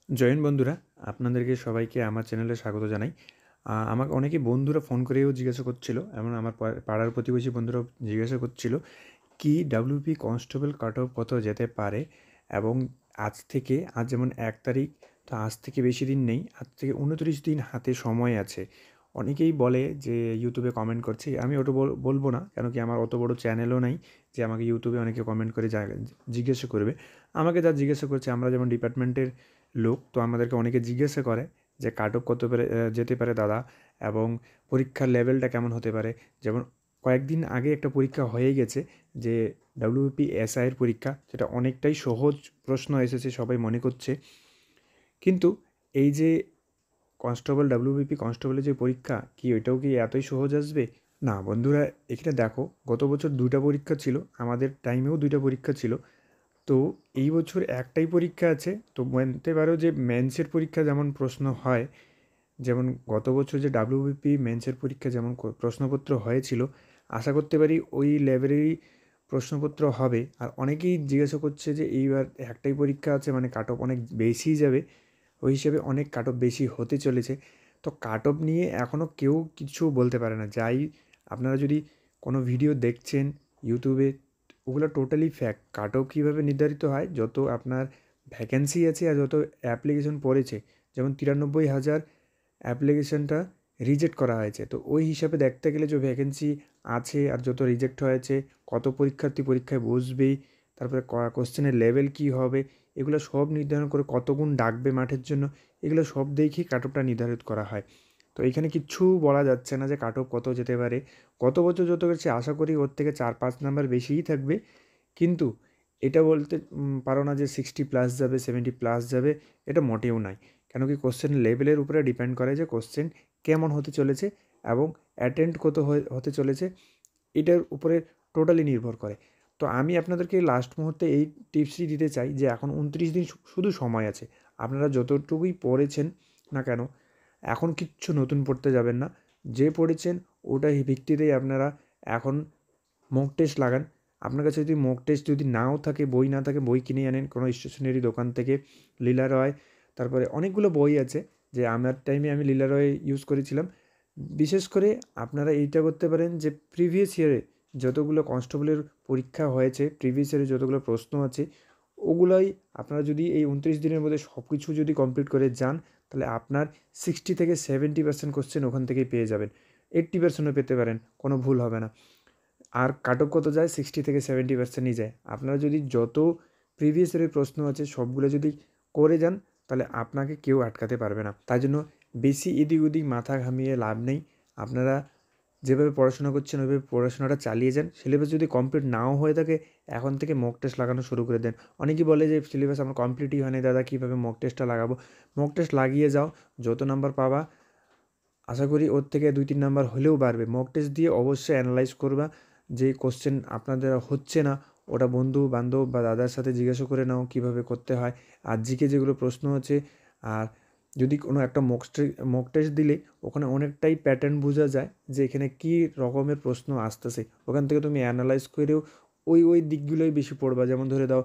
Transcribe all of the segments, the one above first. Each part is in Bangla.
জয়েন বন্ধুরা, আপনাদেরকে সবাইকে আমার চ্যানেলে স্বাগত জানাই। আমাকে অনেকে বন্ধুরা ফোন করেও জিজ্ঞাসা করছিল, এমন আমার পাড়ার প্রতিবেশী বন্ধুরাও জিজ্ঞাসা করছিল কি ডাব্লিউপি কনস্টেবল কাট অফ কত যেতে পারে। এবং আজ যেমন 1 তারিখ, তো আজ থেকে বেশি দিন নেই, আজ থেকে 29 দিন হাতে সময় আছে। অনেকেই বলে যে ইউটিউবে কমেন্ট করছে, আমি ওটা বলবো না, কেন কি আমার অত বড় চ্যানেলও নাই যে আমাকে ইউটিউবে অনেকে কমেন্ট করে জিজ্ঞাসা করবে। আমাকে যা জিজ্ঞাসা করছে, আমরা যেমন ডিপার্টমেন্টের লোক, তো আমাদেরকে অনেকে জিজ্ঞাসা করে যে কাট অফ কত যেতে পারে দাদা, এবং পরীক্ষার লেভেলটা কেমন হতে পারে। যেমন কয়েকদিন আগে একটা পরীক্ষা হয়ে গেছে, যে ডাব্লিউপি এসআইয়ের পরীক্ষা, সেটা অনেকটাই সহজ প্রশ্ন এসেছে সবাই মনে করছে। কিন্তু এই যে কনস্টেবল ডাব্লিউবিপি কনস্টেবলের যে পরীক্ষা, কি ওইটাও কি এতই সহজ আসবে? না বন্ধুরা, এখানে দেখো, গত বছর 2টা পরীক্ষা ছিল, আমাদের টাইমেও 2টা পরীক্ষা ছিল। তো এই বছর একটাই পরীক্ষা আছে। তো মানতে পারো যে মেন্সের পরীক্ষা যেমন প্রশ্ন হয়, যেমন গত বছর যে ডাব্লিউবিপি মেন্সের পরীক্ষা যেমন প্রশ্নপত্র হয়েছিল, আশা করতে পারি ওই লেভেলেরই প্রশ্নপত্র হবে। আর অনেকেই জিজ্ঞাসা করছে যে এইবার একটাই পরীক্ষা আছে, মানে কাট অফ অনেক বেশিই যাবে। ওই হিসেবে অনেক কাট অফ বেশি হতে চলেছে। তো কাট অফ নিয়ে এখনও কেউ কিছু বলতে পারে না। আপনারা যদি কোনো ভিডিও দেখছেন ইউটিউবে, ওগুলো টোটালি ফ্যাক্ট। কাট অফ কীভাবে নির্ধারিত হয়, যত আপনার ভ্যাকেন্সি আছে আর যত অ্যাপ্লিকেশন পড়েছে, যেমন 93,000 অ্যাপ্লিকেশনটা রিজেক্ট করা হয়েছে, তো ওই হিসাবে দেখতে গেলে যে ভ্যাকেন্সি আছে আর যত রিজেক্ট হয়েছে, কত পরীক্ষার্থী পরীক্ষায় বসবে, তারপরে কোশ্চেনের লেভেল কী হবে, এগুলো সব নির্ধারণ করে কত গুণ ডাকবে মাঠের জন্য, এগুলো সব দেখেই কাট অফটা নির্ধারিত করা হয়। তো এখানে কিচ্ছু বলা যাচ্ছে না যে কাট অফ কত যেতে পারে। গত বছর যত গেছে আশা করি ওর থেকে 4-5 নাম্বার বেশিই থাকবে। কিন্তু এটা বলতে পারো না যে 60+ যাবে, 70+ যাবে, এটা মোটেও নয়। কেন কি কোশ্চেন লেভেলের উপরে ডিপেন্ড করে যে কোশ্চেন কেমন হতে চলেছে এবং অ্যাটেন্ড কত হতে চলেছে, এটার উপরে টোটালি নির্ভর করে। তো আমি আপনাদেরকে লাস্ট মুহূর্তে এই টিপসই দিতে চাই যে এখন 29 দিন শুধু সময় আছে। আপনারা যতটুকুই পড়েছেন না কেন, এখন কিচ্ছু নতুন পড়তে যাবেন না। যে পড়েছেন ওটার ভিত্তিতেই আপনারা এখন মক টেস্ট লাগান। আপনার কাছে যদি মক টেস্ট যদি নাও থাকে, বই না থাকে, বই কিনে আনেন কোনো স্টেশনারি দোকান থেকে। লীলা রয়, তারপরে অনেকগুলো বই আছে, যে আমার টাইমে আমি লীলা রয় ইউজ করেছিলাম। বিশেষ করে আপনারা এইটা করতে পারেন যে প্রিভিয়াস ইয়ারে যতগুলো কনস্টেবলের পরীক্ষা হয়েছে, প্রিভিয়াস ইয়ারে যতগুলো প্রশ্ন আছে, ওগুলোই আপনারা যদি এই 29 দিনের মধ্যে সব কিছু যদি কমপ্লিট করে যান, তাহলে আপনার 60 থেকে 70% কোশ্চেন ওখান থেকেই পেয়ে যাবেন। 80%ও পেতে পারেন, কোনো ভুল হবে না। আর কাট অফ কত যায়? 60 থেকে 70%ই যায়। আপনারা যদি যত প্রিভিয়াস ইয়ারের প্রশ্ন আছে সবগুলো যদি করে যান, তাহলে আপনাকে কেউ আটকাতে পারবে না। তাই জন্য বেশি এদিক ওদিক মাথা ঘামিয়ে লাভ নেই। আপনারা যেভাবে পড়াশোনা করছেন ওইভাবে পড়াশোনাটা চালিয়ে যান। সিলেবাস যদি কমপ্লিট নাও হয়ে থাকে, এখন থেকে মক টেস্ট লাগানো শুরু করে দেন। অনেকেই বলে যে সিলেবাস আমার কমপ্লিটই হয়নি দাদা, কীভাবে মক টেস্টটা লাগাবো? মক টেস্ট লাগিয়ে যাও, যত নাম্বার পাবা আশা করি ওর থেকে 2-3 নাম্বার হলেও বাড়বে। মক টেস্ট দিয়ে অবশ্যই অ্যানালাইজ করবা যে কোশ্চেন আপনাদের হচ্ছে না, ওটা বন্ধু-বান্ধব বা দাদার সাথে জিজ্ঞাসা করে নাও কীভাবে করতে হয়। আর জিকে যেগুলো প্রশ্ন আছে, আর যদি কোনো একটা মক টেস্ট দিলে ওখানে অনেকটাই প্যাটার্ন বোঝা যায় যে এখানে কী রকমের প্রশ্ন আসতেছে। ওখান থেকে তুমি অ্যানালাইজ করেও ওই দিকগুলোই বেশি পড়বা। যেমন ধরে দাও,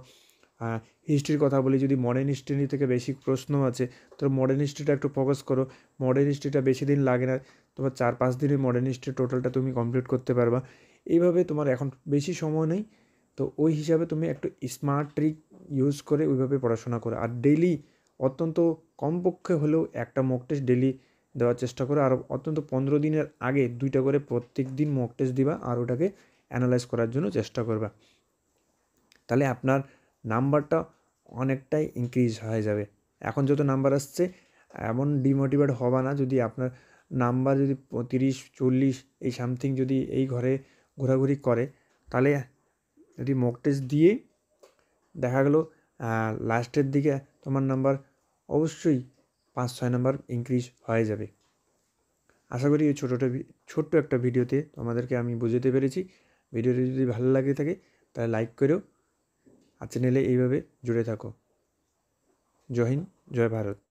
হিস্ট্রির কথা বলি, যদি মডার্ন হিস্ট্রি থেকে বেশি প্রশ্ন আছে, তো মডার্ন হিস্ট্রিটা একটু ফোকাস করো। মডার্ন হিস্ট্রিটা বেশি দিন লাগে না, তোমার 4-5 দিনে মডার্ন হিস্ট্রি টোটালটা তুমি কমপ্লিট করতে পারবা। এইভাবে তোমার এখন বেশি সময় নেই, তো ওই হিসাবে তুমি একটু স্মার্ট ট্রিক ইউজ করে ওইভাবে পড়াশোনা করো। আর ডেইলি অত্যন্ত কমপক্ষে হলেও একটা মক টেস্ট ডেইলি দেওয়ার চেষ্টা করো। আর অত্যন্ত 15 দিনের আগে 2টা করে প্রত্যেক দিন মক টেস্ট দিবা, আর ওটাকে অ্যানালাইজ করার জন্য চেষ্টা করবা। তাহলে আপনার নাম্বারটা অনেকটাই ইনক্রিজ হয়ে যাবে। এখন যত নাম্বার আসছে, এমন ডিমোটিভেট হবা না। যদি আপনার নাম্বার যদি 30-40 এই সামথিং যদি এই ঘরে ঘোরাঘুরি করে, তাহলে যদি মক টেস্ট দিয়ে দেখা গেলো লাস্টের দিকে তোমার নাম্বার অবশ্যই 5-6 নাম্বার ইনক্রিজ হয়ে যাবে। আশা করি এই ছোট্ট একটা ভিডিওতে তোমাদেরকে আমি বুঝাতে পেরেছি। ভিডিওটি যদি ভালো লাগে থাকে তাহলে লাইক করেও আর চ্যানেলে এইভাবে জুড়ে থাকো। জয় হিন্দ, জয় ভারত।